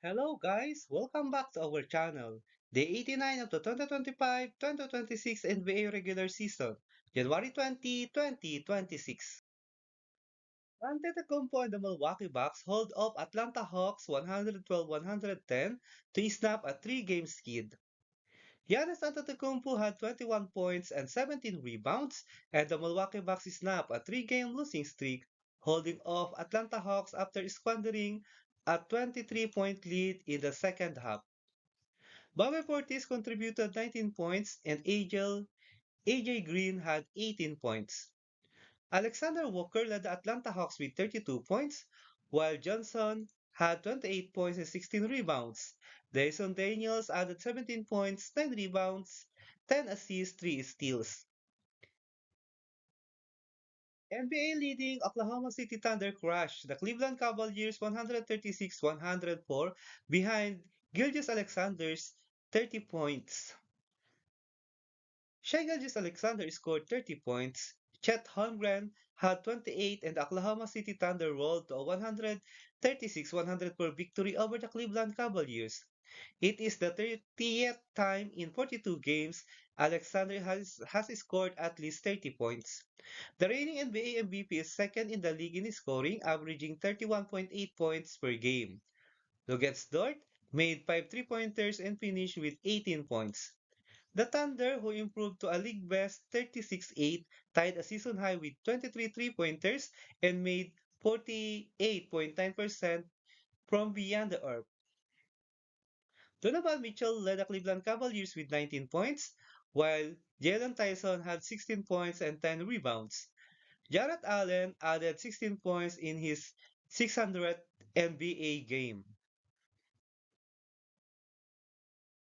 Hello guys, welcome back to our channel. Day 89 of the 2025-2026 NBA regular season, January 20, 2026. Antetokounmpo and the Milwaukee Bucks hold off Atlanta Hawks 112-110 to snap a three-game skid. Giannis Antetokounmpo had 21 points and 17 rebounds, and the Milwaukee Bucks snapped a three-game losing streak, holding off Atlanta Hawks after squandering a 23-point lead in the second half. Bobby Portis contributed 19 points and AJ Green had 18 points. Alexander Walker led the Atlanta Hawks with 32 points, while Johnson had 28 points and 16 rebounds. Dyson Daniels added 17 points, 9 rebounds, 10 assists, 3 steals. NBA leading Oklahoma City Thunder crushed the Cleveland Cavaliers 136-104 behind Gilgeous Alexander's 30 points. Shai Gilgeous-Alexander scored 30 points. Chet Holmgren had 28 and the Oklahoma City Thunder rolled to a 136-104 victory over the Cleveland Cavaliers. It is the 30th time in 42 games Alexander has scored at least 30 points. The reigning NBA MVP is second in the league in scoring, averaging 31.8 points per game. Luguentz Dort made 5 three-pointers and finished with 18 points. The Thunder, who improved to a league best 36-8, tied a season high with 23 three-pointers and made 48.9% from beyond the arc. Donovan Mitchell led the Cleveland Cavaliers with 19 points, while Jalen Tyson had 16 points and 10 rebounds. Jarrett Allen added 16 points in his 600th NBA game.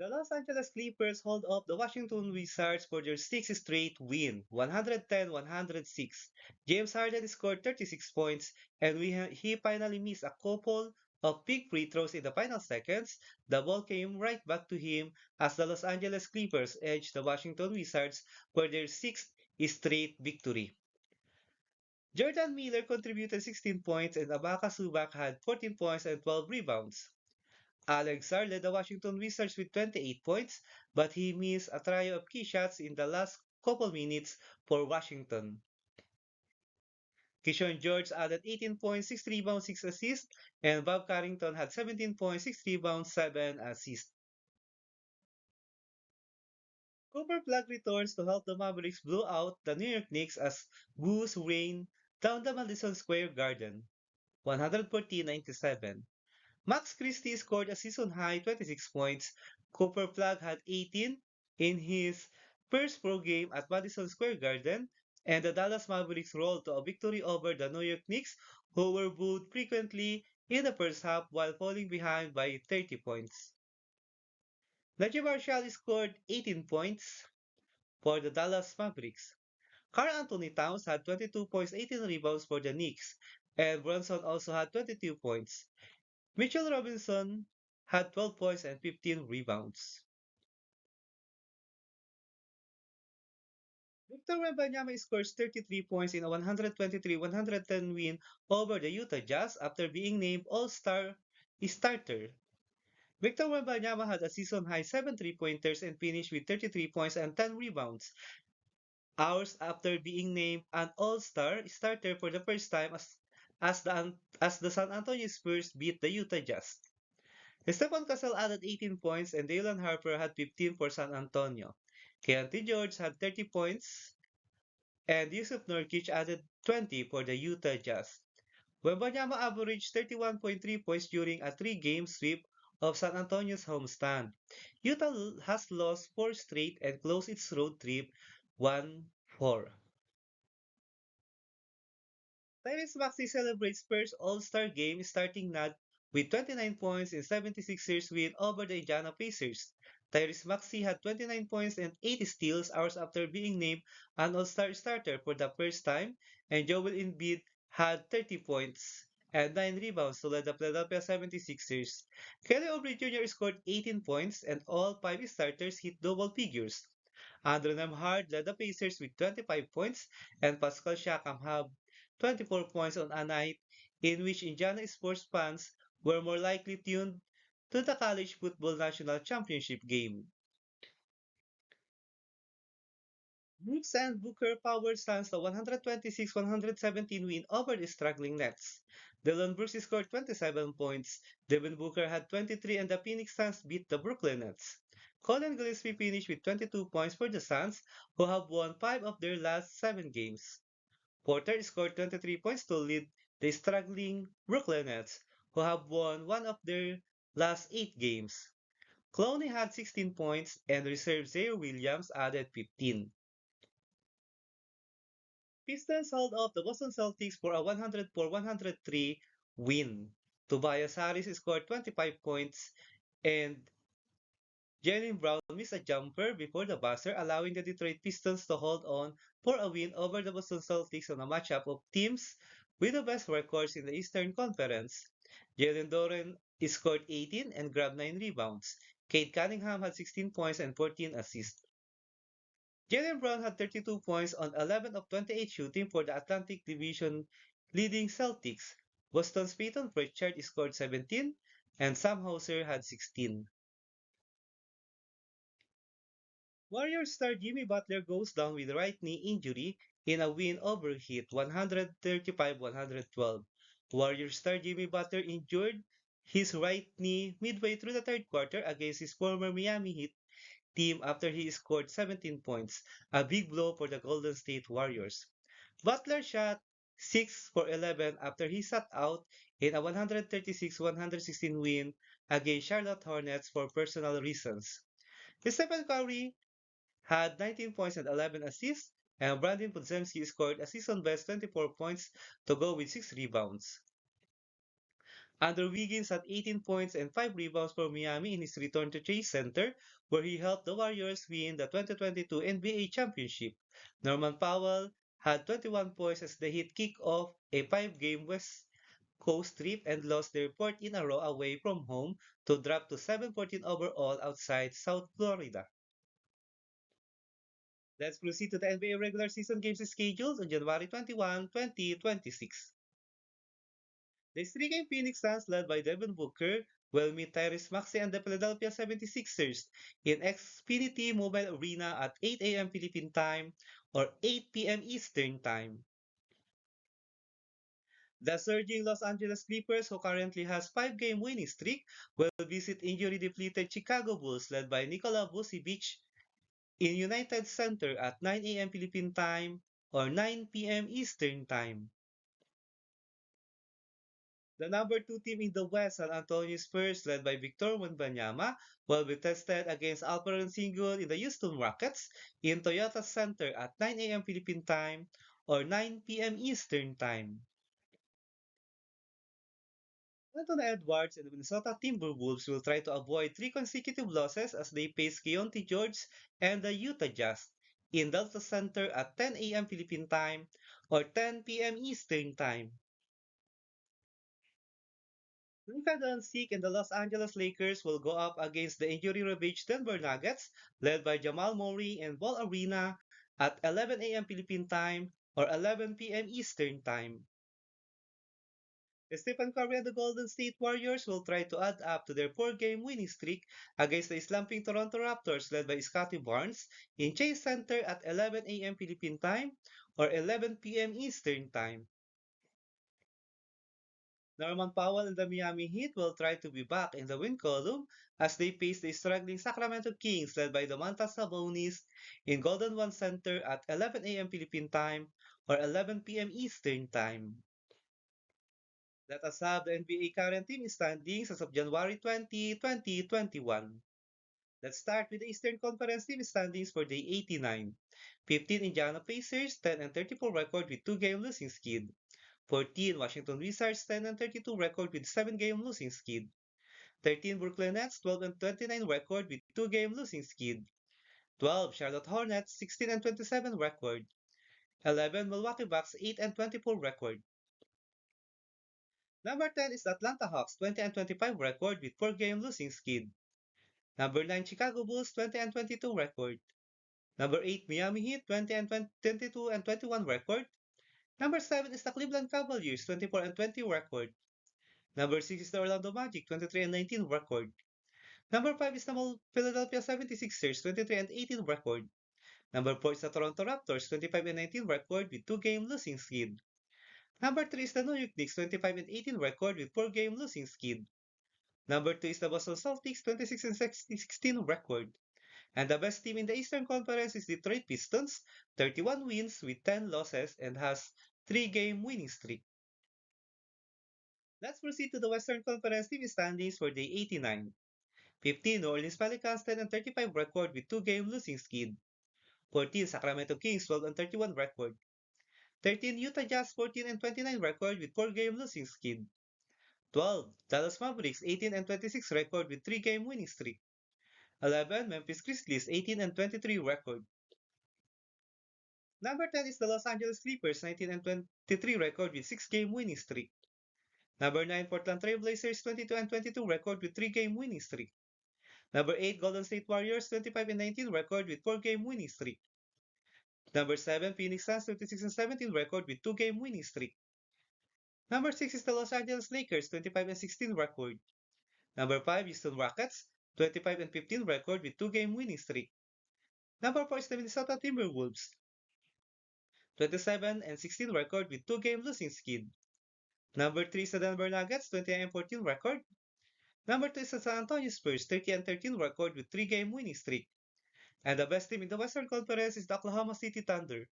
The Los Angeles Clippers hold off the Washington Wizards for their sixth straight win, 110-106. James Harden scored 36 points, and he finally missed a couple of big free throws in the final seconds. The ball came right back to him as the Los Angeles Clippers edged the Washington Wizards for their sixth straight victory. Jordan Miller contributed 16 points, and Abaka Subak had 14 points and 12 rebounds. Alex Sarr led the Washington Wizards with 28 points, but he missed a trio of key shots in the last couple minutes for Washington. Keyshawn George added 18 points, 6 rebounds, 6 assists, and Bob Carrington had 17 points, 6 rebounds, 7 assists. Cooper Flag returns to help the Mavericks blow out the New York Knicks as Goose rain down the Madison Square Garden, 114-97. Max Christie scored a season-high 26 points. Cooper Flag had 18 in his first pro game at Madison Square Garden, and the Dallas Mavericks rolled to a victory over the New York Knicks, who were booed frequently in the first half while falling behind by 30 points. Najee Marshall scored 18 points for the Dallas Mavericks. Karl Anthony Towns had 22 points, 18 rebounds for the Knicks, and Brunson also had 22 points. Mitchell Robinson had 12 points and 15 rebounds. Victor Wembanyama scores 33 points in a 123-110 win over the Utah Jazz after being named All-Star starter. Victor Wembanyama had a season-high 7 three-pointers and finished with 33 points and 10 rebounds, hours after being named an All-Star starter for the first time as the San Antonio Spurs beat the Utah Jazz. Stephon Cassell added 18 points and Daylan Harper had 15 for San Antonio. Keontae George had 30 points and Yusuf Nurkic added 20 for the Utah Jazz. Wembanyama averaged 31.3 points during a three-game sweep of San Antonio's homestand. Utah has lost 4 straight and closed its road trip 1-4. Tyrese Maxey celebrates Spurs All-Star game starting not with 29 points in 76ers win over the Indiana Pacers. Tyrese Maxey had 29 points and 8 steals hours after being named an All-Star starter for the first time, and Joel Embiid had 30 points and 9 rebounds to lead the Philadelphia 76ers. Kelly Oubre Jr. scored 18 points and all 5 starters hit double figures. Andrew Nembhard led the Pacers with 25 points, and Pascal Siakam had 24 points on a night in which Indiana sports fans were more likely tuned to the College Football National Championship game. Brooks and Booker power stance the 126-117 win over the struggling Nets. Dillon Brooks scored 27 points, Devin Booker had 23, and the Phoenix Suns beat the Brooklyn Nets. Colin Gillespie finished with 22 points for the Suns, who have won 5 of their last 7 games. Porter scored 23 points to lead the struggling Brooklyn Nets, who have won 1 of their last 8 games. Clowney had 16 points, and reserve Zaire Williams added 15. Pistons held off the Boston Celtics for a 104-103 win. Tobias Harris scored 25 points, and Jaylen Brown missed a jumper before the buzzer, allowing the Detroit Pistons to hold on for a win over the Boston Celtics on a matchup of teams with the best records in the Eastern Conference. Jalen Doran scored 18 and grabbed 9 rebounds. Cade Cunningham had 16 points and 14 assists. Jaylen Brown had 32 points on 11 of 28 shooting for the Atlantic Division leading Celtics. Boston's Peyton Pritchard scored 17 and Sam Hauser had 16. Warriors star Jimmy Butler goes down with right knee injury in a win over Heat 135-112. Warriors star Jimmy Butler injured his right knee midway through the third quarter against his former Miami Heat team after he scored 17 points, a big blow for the Golden State Warriors. Butler shot 6 for 11 after he sat out in a 136-116 win against Charlotte Hornets for personal reasons. Stephen Curry had 19 points and 11 assists, and Brandon Podziemski scored a season-best 24 points to go with 6 rebounds. Andrew Wiggins had 18 points and 5 rebounds for Miami in his return to Chase Center, where he helped the Warriors win the 2022 NBA Championship. Norman Powell had 21 points as the Heat kicked off a 5-game West Coast trip and lost their fourth in a row away from home to drop to 7-14 overall outside South Florida. Let's proceed to the NBA regular season games scheduled on January 21, 2026. The three-game Phoenix Suns led by Devin Booker will meet Tyrese Maxey and the Philadelphia 76ers in Xfinity Mobile Arena at 8 a.m. Philippine Time or 8 p.m. Eastern Time. The surging Los Angeles Clippers, who currently has 5-game winning streak, will visit injury-depleted Chicago Bulls led by Nikola Vucevic in United Center at 9 a.m. Philippine Time or 9 p.m. Eastern Time. The number 2 team in the West, San Antonio Spurs, led by Victor Wembanyama, will be tested against Alperen Sengun in the Houston Rockets in Toyota Center at 9 a.m. Philippine Time or 9 p.m. Eastern Time. Anthony Edwards and the Minnesota Timberwolves will try to avoid 3 consecutive losses as they face Keontae George and the Utah Jazz in Delta Center at 10 a.m. Philippine Time or 10 p.m. Eastern Time. Luka Doncic and the Los Angeles Lakers will go up against the injury-ravaged Denver Nuggets, led by Jamal Murray in Ball Arena at 11 a.m. Philippine Time or 11 p.m. Eastern Time. Stephen Curry and the Golden State Warriors will try to add up to their 4-game winning streak against the slumping Toronto Raptors, led by Scottie Barnes in Chase Center at 11 a.m. Philippine Time or 11 p.m. Eastern Time. Norman Powell and the Miami Heat will try to be back in the win column as they face the struggling Sacramento Kings led by Domantas Sabonis in Golden One Center at 11 a.m. Philippine Time or 11 p.m. Eastern Time. Let us have the NBA current team standings as of January 20, 2021. Let's start with the Eastern Conference team standings for day 89. 15 Indiana Pacers, 10 and 34 record with 2-game losing skid. 14 Washington Wizards, 10 and 32 record with 7-game losing skid. 13 Brooklyn Nets, 12 and 29 record with 2-game losing skid. 12 Charlotte Hornets, 16 and 27 record. 11 Milwaukee Bucks, 8 and 24 record. Number 10 is the Atlanta Hawks, 20 and 25 record with 4-game losing skid. Number 9 Chicago Bulls, 20 and 22 record. Number 8 Miami Heat, 20 and 22 and 21 record. Number 7 is the Cleveland Cavaliers, 24 and 20 record. Number 6 is the Orlando Magic, 23 and 19 record. Number 5 is the Philadelphia 76ers 23-18 record. Number 4 is the Toronto Raptors 25-19 record with 2-game losing skid. Number 3 is the New York Knicks 25-18 record with 4-game losing skid. Number 2 is the Boston Celtics 26-16 record. And the best team in the Eastern Conference is Detroit Pistons, 31 wins with 10 losses and has 3-game winning streak. Let's proceed to the Western Conference team standings for day 89. 15 New Orleans Pelicans 10-35 record with 2-game losing skid. 14 Sacramento Kings 12-31 record. 13 Utah Jazz 14-29 record with 4-game losing skid. 12 Dallas Mavericks 18-26 record with 3-game winning streak. 11 Memphis Grizzlies 18-23 record. Number 10 is the Los Angeles Clippers 19-23 record with 6-game winning streak. Number 9 Portland Trail Blazers 22-22 record with 3-game winning streak. Number 8 Golden State Warriors 25-19 record with 4-game winning streak. Number 7 Phoenix Suns 26-17 record with 2-game winning streak. Number 6 is the Los Angeles Lakers 25-16 record. Number 5 Houston Rockets 25-15 record with 2-game winning streak. Number 4 is the Minnesota Timberwolves 27-16 record with 2-game losing skid. Number 3 is the Denver Nuggets 20-14 record. Number 2 is the San Antonio Spurs 30-13 record with 3-game winning streak. And the best team in the Western Conference is the Oklahoma City Thunder,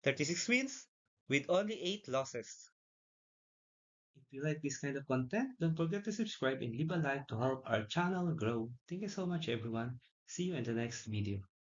36 wins with only 8 losses. If you like this kind of content, don't forget to subscribe and leave a like to help our channel grow. Thank you so much, everyone. See you in the next video.